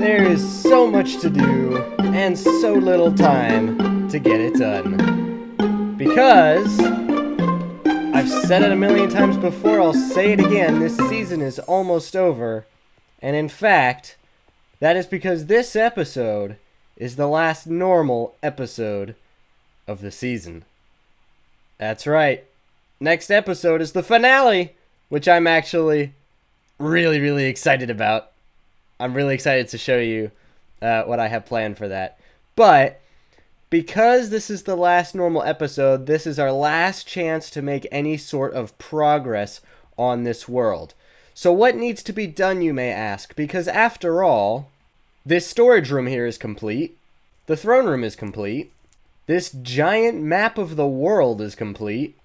There is so much to do and so little time to get it done. Because, I've said it a million times before, I'll say it again, this season is almost over. And in fact, that is because this episode is the last normal episode of the season. That's right. Next episode is the finale, which I'm actually really excited about. I'm really excited to show you what I have planned for that. But because this is the last normal episode, this is our last chance to make any sort of progress on this world. So what needs to be done, you may ask? Because after all, this storage room here is complete. The throne room is complete. This giant map of the world is complete.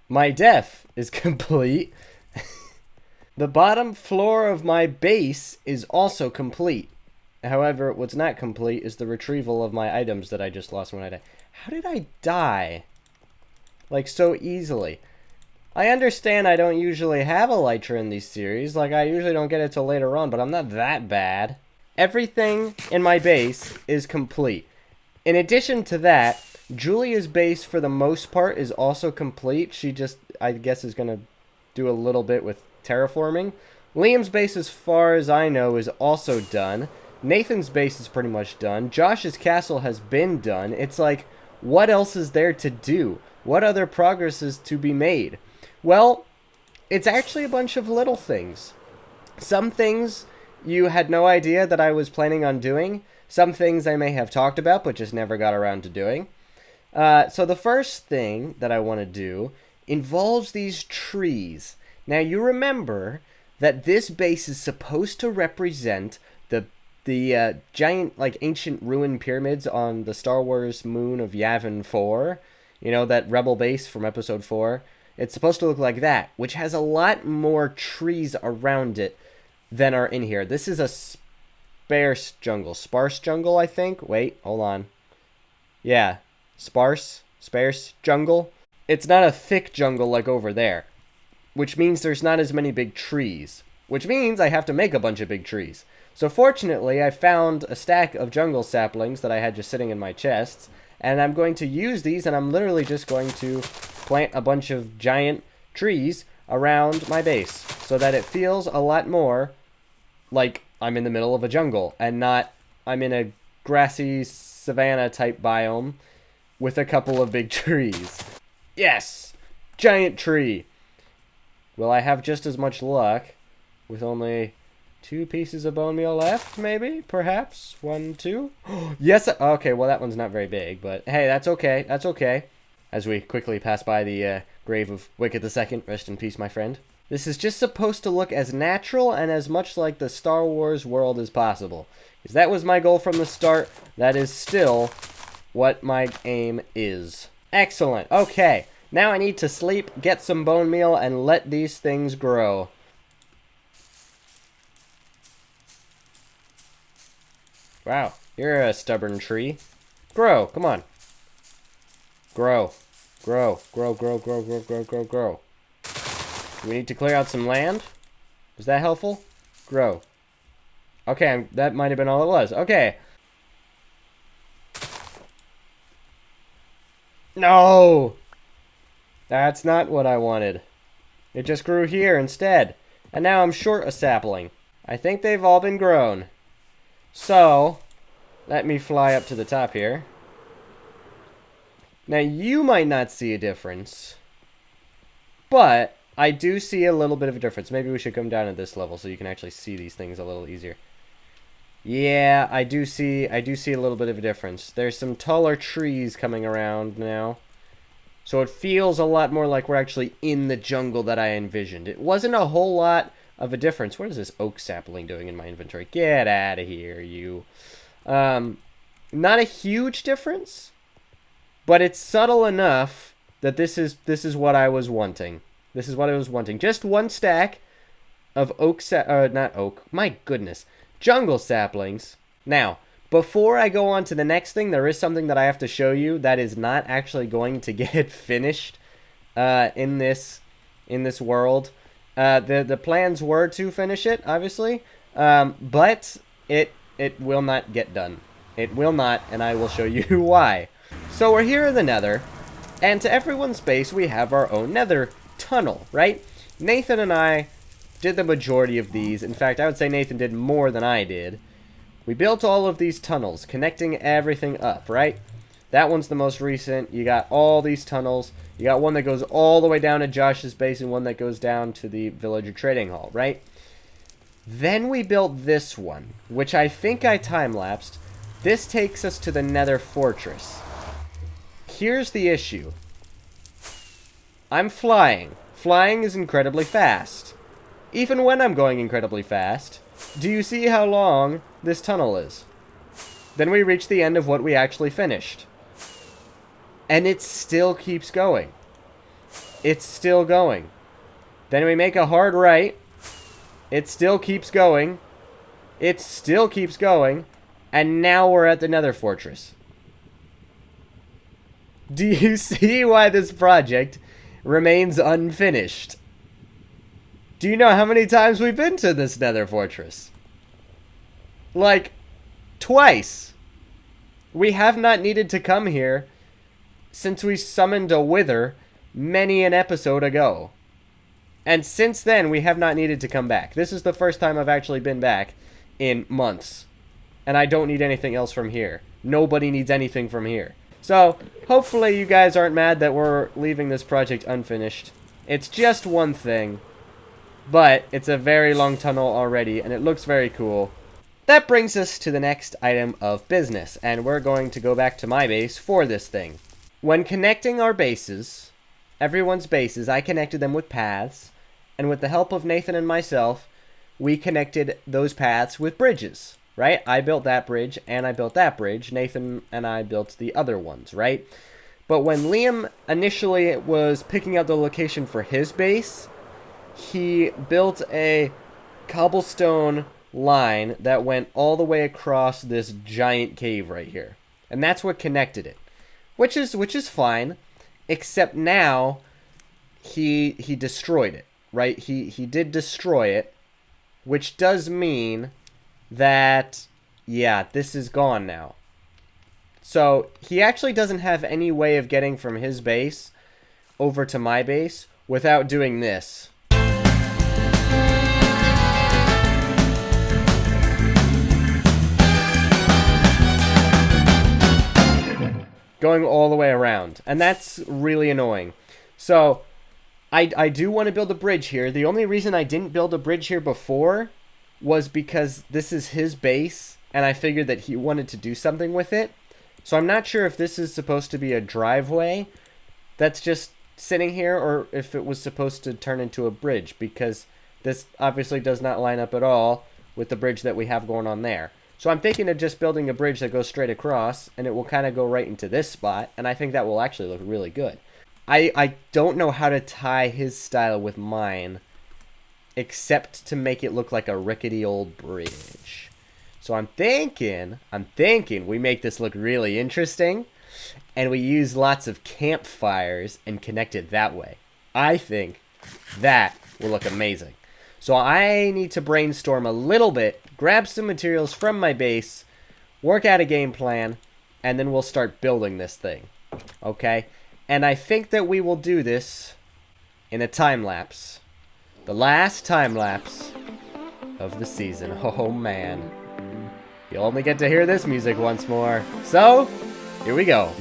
My death is complete. The bottom floor of my base is also complete. However, what's not complete is the retrieval of my items that I just lost when I died. How did I die? Like, so easily. I understand I don't usually have elytra in these series. Like, I usually don't get it till later on, but I'm not that bad. Everything in my base is complete. In addition to that, Julia's base, for the most part, is also complete. She just, I guess, is going to do a little bit with terraforming. Liam's base, as far as I know, is also done. Nathan's base is pretty much done. Josh's castle has been done. It's like, what else is there to do? What other progress is to be made? Well, it's actually a bunch of little things. Some things you had no idea that I was planning on doing. Some things I may have talked about, but just never got around to doing. So the first thing that I want to do involves these trees. Now, you remember that this base is supposed to represent the giant, like, ancient ruined pyramids on the Star Wars moon of Yavin 4. You know, that rebel base from Episode 4. It's supposed to look like that, which has a lot more trees around it than are in here. This is a sparse jungle, I think. Wait, hold on. Yeah, sparse jungle. It's not a thick jungle like over there, which means there's not as many big trees, which means I have to make a bunch of big trees. So fortunately, I found a stack of jungle saplings that I had just sitting in my chests, and I'm going to use these, and I'm literally just going to plant a bunch of giant trees around my base so that it feels a lot more like I'm in the middle of a jungle and not I'm in a grassy savanna type biome with a couple of big trees. Yes! Giant tree! Will I have just as much luck with only 2 pieces of bone meal left, maybe? Perhaps? 1, 2? Yes! Okay, well, that one's not very big, but hey, that's okay. That's okay. As we quickly pass by the grave of Wicket II, rest in peace, my friend. This is just supposed to look as natural and as much like the Star Wars world as possible. Because that was my goal from the start. That is still what my aim is. Excellent. Okay. Now I need to sleep, get some bone meal, and let these things grow. Wow, you're a stubborn tree. Grow, come on. Grow. Grow. Grow. Do we need to clear out some land? Was that helpful? Grow. Okay, that might have been all it was. Okay. No! That's not what I wanted. It just grew here instead. And now I'm short a sapling. I think they've all been grown. So, let me fly up to the top here. Now, you might not see a difference, but I do see a little bit of a difference. Maybe we should come down at this level so you can actually see these things a little easier. Yeah, I do see a little bit of a difference. There's some taller trees coming around now. So it feels a lot more like we're actually in the jungle that I envisioned. It wasn't a whole lot of a difference. What is this oak sapling doing in my inventory? Get out of here, you. Not a huge difference, but it's subtle enough that this is what I was wanting. This is what I was wanting. Just one stack of jungle saplings. Now, before I go on to the next thing, there is something that I have to show you that is not actually going to get finished in this world. The plans were to finish it, obviously, but it will not get done. It will not, and I will show you why. So we're here in the Nether, and to everyone's base, we have our own Nether tunnel, right? Nathan and I did the majority of these. In fact, I would say Nathan did more than I did. We built all of these tunnels, connecting everything up, right? That one's the most recent. You got all these tunnels. You got one that goes all the way down to Josh's base and one that goes down to the villager trading hall, right? Then we built this one, which I think I time-lapsed. This takes us to the Nether Fortress. Here's the issue. I'm flying. Flying is incredibly fast. Even when I'm going incredibly fast, do you see how long this tunnel is? Then we reach the end of what we actually finished. And it still keeps going. It's still going. Then we make a hard right. It still keeps going. It still keeps going. And now we're at the Nether Fortress. Do you see why this project remains unfinished? Do you know how many times we've been to this Nether Fortress? Like, twice. We have not needed to come here since we summoned a wither many an episode ago. And since then, we have not needed to come back. This is the first time I've actually been back in months. And I don't need anything else from here. Nobody needs anything from here. So, hopefully you guys aren't mad that we're leaving this project unfinished. It's just one thing, but it's a very long tunnel already, and it looks very cool. That brings us to the next item of business, and we're going to go back to my base for this thing. When connecting our bases, everyone's bases, I connected them with paths, and with the help of Nathan and myself, we connected those paths with bridges. Right? I built that bridge, and I built that bridge. Nathan and I built the other ones, right? But when Liam initially was picking out the location for his base, he built a cobblestone line that went all the way across this giant cave right here. And that's what connected it. Which is fine, except now he destroyed it, right? He did destroy it, which does mean that, yeah, this is gone now. So, he actually doesn't have any way of getting from his base over to my base without doing this. Going all the way around. And that's really annoying. So, I do want to build a bridge here. The only reason I didn't build a bridge here before was because this is his base, and I figured that he wanted to do something with it. So I'm not sure if this is supposed to be a driveway that's just sitting here, or if it was supposed to turn into a bridge, because this obviously does not line up at all with the bridge that we have going on there. So I'm thinking of just building a bridge that goes straight across, and it will kind of go right into this spot, and I think that will actually look really good. I don't know how to tie his style with mine, except to make it look like a rickety old bridge. So I'm thinking we make this look really interesting, and we use lots of campfires and connect it that way. I think that will look amazing. So I need to brainstorm a little bit, grab some materials from my base, work out a game plan, and then we'll start building this thing. Okay? And I think that we will do this in a time lapse. The last time lapse of the season. Oh man. You'll only get to hear this music once more. So, here we go.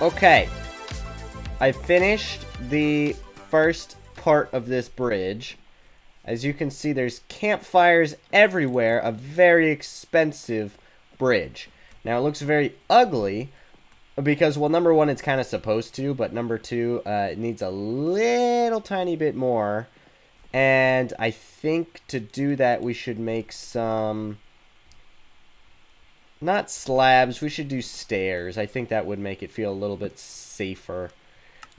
Okay. I finished the first part of this bridge. As you can see, there's campfires everywhere. A very expensive bridge. Now, it looks very ugly because, well, number one, it's kind of supposed to, but number two, it needs a little tiny bit more. And I think to do that, we should make some... not slabs, we should do stairs. I think that would make it feel a little bit safer.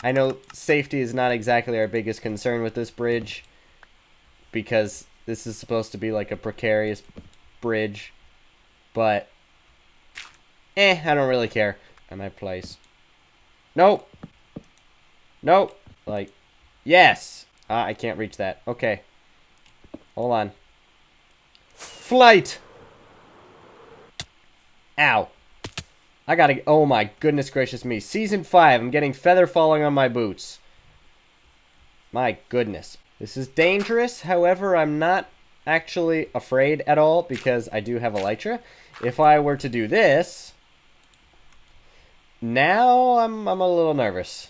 I know safety is not exactly our biggest concern with this bridge, because this is supposed to be like a precarious bridge, but I don't really care. At my place. Nope. Nope. Like, yes. I can't reach that. Okay. Hold on. Flight! Ow. I gotta... oh my goodness gracious me. Season 5. I'm getting feather falling on my boots. My goodness. This is dangerous. However, I'm not actually afraid at all because I do have Elytra. If I were to do this... now I'm a little nervous.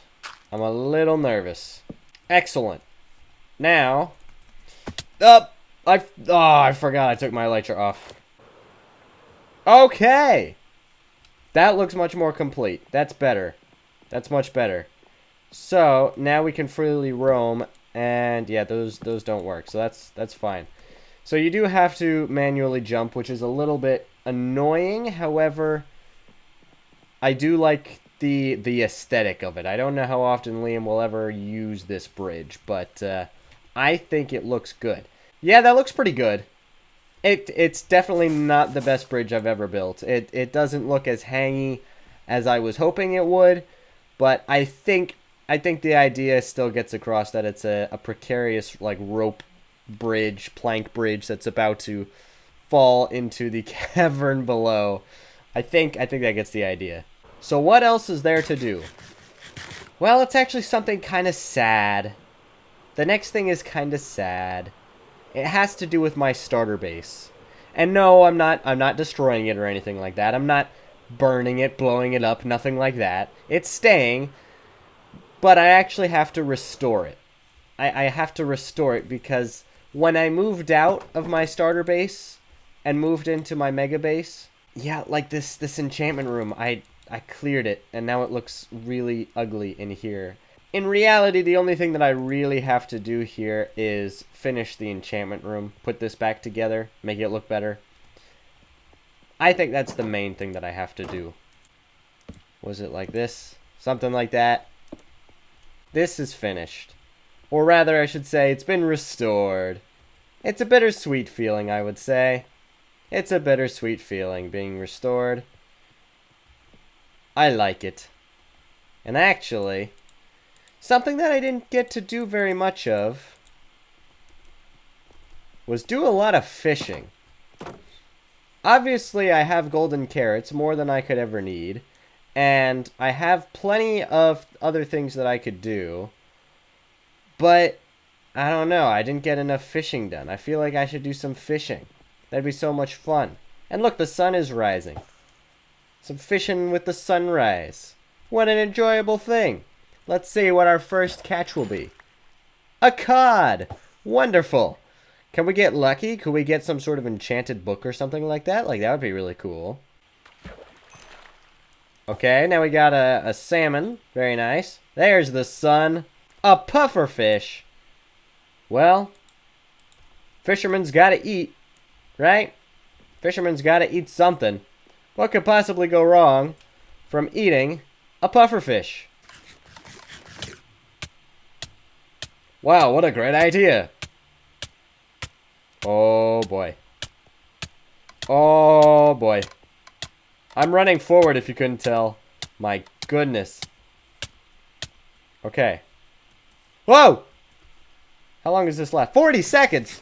I'm a little nervous. Excellent. Now... I forgot I took my Elytra off. Okay! That looks much more complete. That's better. That's much better. So, now we can freely roam, and yeah, those don't work, so that's fine. So you do have to manually jump, which is a little bit annoying. However, I do like the aesthetic of it. I don't know how often Liam will ever use this bridge, but I think it looks good. Yeah, that looks pretty good. It's definitely not the best bridge I've ever built. It doesn't look as hangy as I was hoping it would, but I think the idea still gets across that it's a precarious like rope bridge, plank bridge that's about to fall into the cavern below. I think that gets the idea. So what else is there to do? Well, it's actually something kind of sad. The next thing is kind of sad. It has to do with my starter base. And no, I'm not destroying it or anything like that. I'm not burning it, blowing it up, nothing like that. It's staying, but I actually have to restore it. I have to restore it because when I moved out of my starter base and moved into my mega base, yeah, like this enchantment room, I cleared it, and now it looks really ugly in here. In reality, the only thing that I really have to do here is finish the enchantment room, put this back together, make it look better. I think that's the main thing that I have to do. Was it like this? Something like that. This is finished. Or rather, I should say, it's been restored. It's a bittersweet feeling, I would say. It's a bittersweet feeling being restored. I like it. And actually... something that I didn't get to do very much of was do a lot of fishing. Obviously, I have golden carrots, more than I could ever need. And I have plenty of other things that I could do. But, I don't know, I didn't get enough fishing done. I feel like I should do some fishing. That'd be so much fun. And look, the sun is rising. Some fishing with the sunrise. What an enjoyable thing. Let's see what our first catch will be. A cod! Wonderful! Can we get lucky? Could we get some sort of enchanted book or something like that? Like, that would be really cool. Okay, now we got a salmon. Very nice. There's the sun. A pufferfish! Well, fisherman's gotta eat, right? Fisherman's gotta eat something. What could possibly go wrong from eating a pufferfish? Wow, what a great idea. Oh boy. Oh boy. I'm running forward if you couldn't tell. My goodness. Okay. Whoa! How long does this last? 40 seconds!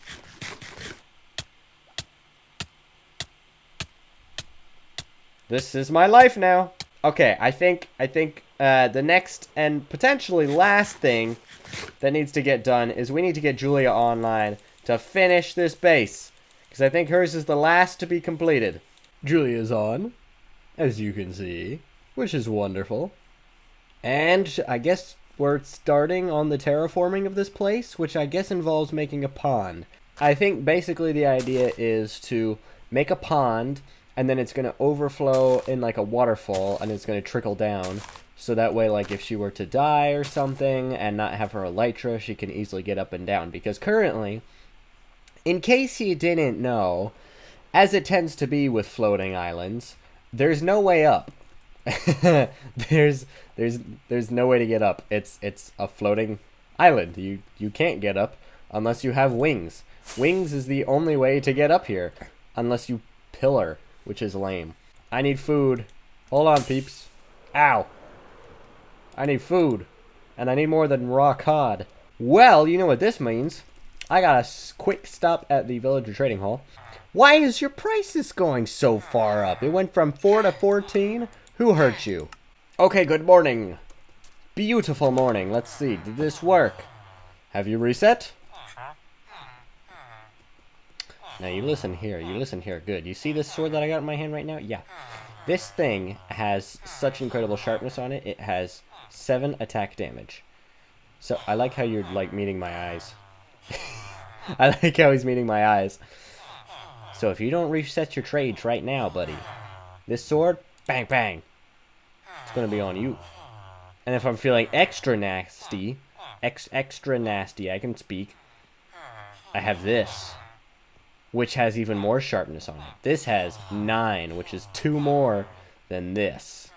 This is my life now. Okay, I think the next and potentially last thing that needs to get done is we need to get Julia online to finish this base. Because I think hers is the last to be completed. Julia's on, as you can see, which is wonderful. And I guess we're starting on the terraforming of this place, which I guess involves making a pond. I think basically the idea is to make a pond, and then it's going to overflow in like a waterfall, and it's going to trickle down. So that way, like, if she were to die or something and not have her elytra, she can easily get up and down. Because currently, in case you didn't know, as it tends to be with floating islands, there's no way up. there's no way to get up. It's a floating island. You can't get up unless you have wings. Wings is the only way to get up here, unless you pillar, which is lame. I need food. Hold on, peeps. Ow. I need food, and I need more than raw cod. Well, you know what this means. I got a quick stop at the villager trading hall. Why is your prices going so far up? It went from 4 to 14. Who hurt you? Okay, good morning. Beautiful morning. Let's see. Did this work? Have you reset? Now you listen here. You listen here. Good. You see this sword that I got in my hand right now? Yeah. This thing has such incredible sharpness on it. It has 7 attack damage. So I like how you're like meeting my eyes. I like how he's meeting my eyes. So if you don't reset your trades right now, buddy, this sword, bang, bang, it's going to be on you. And if I'm feeling extra nasty, I can speak, I have this, which has even more sharpness on it. This has 9, which is 2 more than this.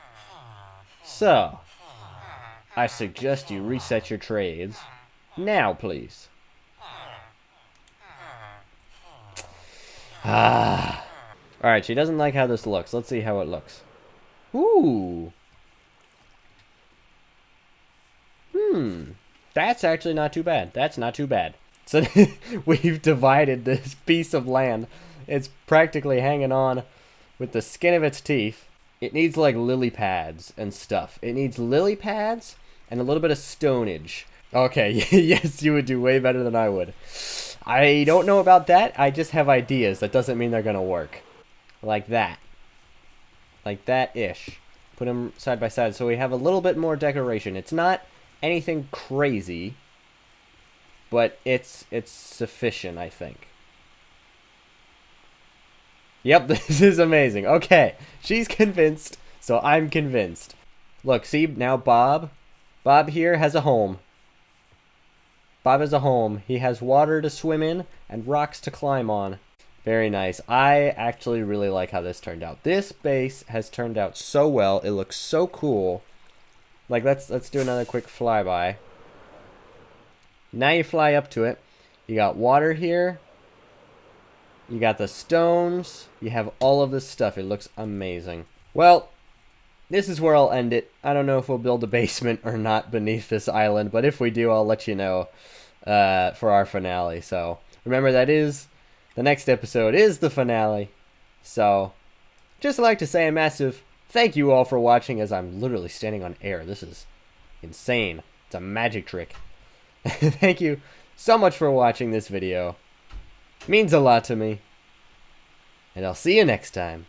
So, I suggest you reset your trades now, please. Alright, she doesn't like how this looks. Let's see how it looks. Ooh. That's actually not too bad. That's not too bad. So we've divided this piece of land. It's practically hanging on with the skin of its teeth. It needs like lily pads and stuff. It needs lily pads and a little bit of stonage. Okay, yes, you would do way better than I would. I don't know about that. I just have ideas. That doesn't mean they're going to work. Like that. Like that-ish. Put them side by side so we have a little bit more decoration. It's not anything crazy, but it's sufficient, I think. Yep, this is amazing. Okay, she's convinced, so I'm convinced. Look, see, now Bob here has a home. Bob has a home. He has water to swim in and rocks to climb on. Very nice. I actually really like how this turned out. This base has turned out so well. It looks so cool. Like, let's do another quick flyby. Now you fly up to it. You got water here. You got the stones. You have all of this stuff. It looks amazing. Well, this is where I'll end it. I don't know if we'll build a basement or not beneath this island, but if we do, I'll let you know for our finale. So remember, the next episode is the finale. So just like to say a massive thank you all for watching, as I'm literally standing on air. This is insane. It's a magic trick. Thank you so much for watching this video. It means a lot to me. And I'll see you next time.